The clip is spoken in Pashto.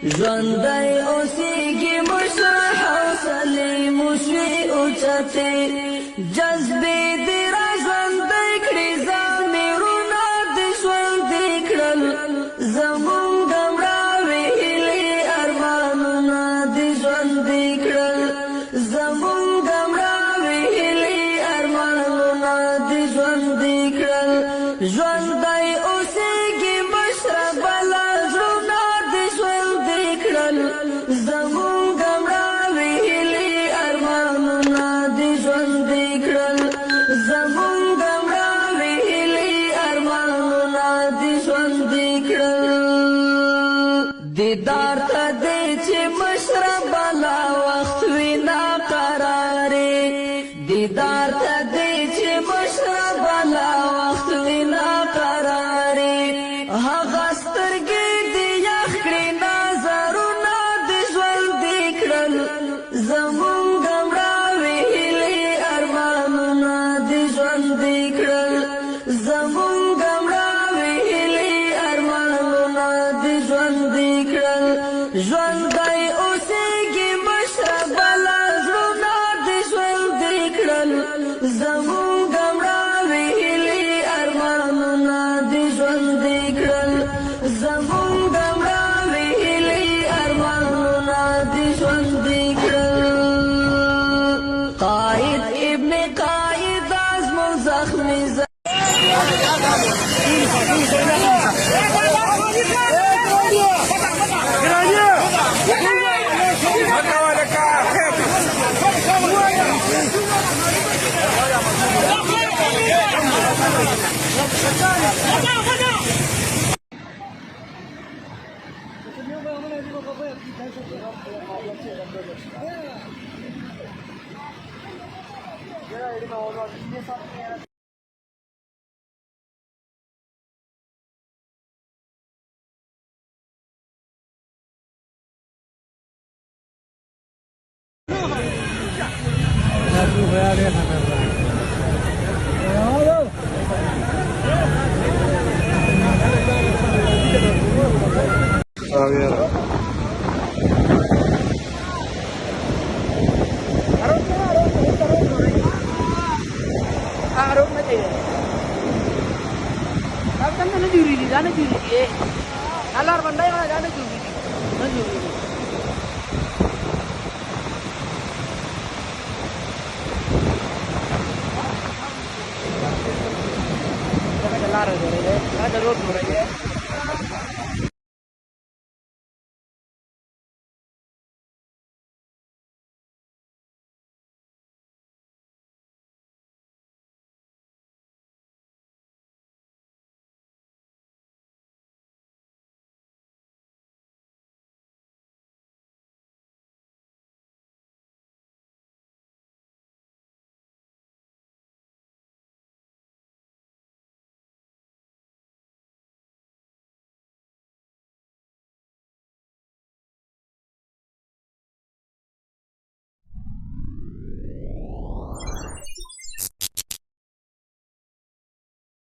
ژوندی اوسیږي مشر حوصلې مشوي اوچتې جذبې دې را ژوندی کړي ضمیرونه دې ژوندي کړل زمونږ د مړاوې هیلې ارمانونه دې ژوندي کړل زمونږ د مړاوې هیلې ارمانونه دې ژوندي کړل ژوندی اوسیږي مشر بلا زړونه دې ژوندي کړل زمونږ د مړاوې هیلې ارمانونه دې ژوندي کړل زمونږ د مړاوې هیلې ارمانونه دې ژوندي کړل دیدار ته دې چې مشر بلا وخت وي ناقرارې دیدار ته دې چې مشر بلا وخت وي ناقرارې هغه سترګې دې یخ کړې نظرونه دې ژوندي کړل زمونږ د مړاوې هیلې ارمانونه دې ژوندي کړل زمونږ د مړاوې هیلې ارمانونه دې ژوندي کړل ژوندی اوسیږي مشر بلا زړونه دې ژوندي کړل زمونږ د مړاوې هیلې ارمانونه دې ژوندي کړل زمونږ د مړاوې هیلې ارمانونه دې ژوندي کړل قائد ابن قائد ازمون زخمی Kan na juri di sana juri. Alar bandai mana jana juri.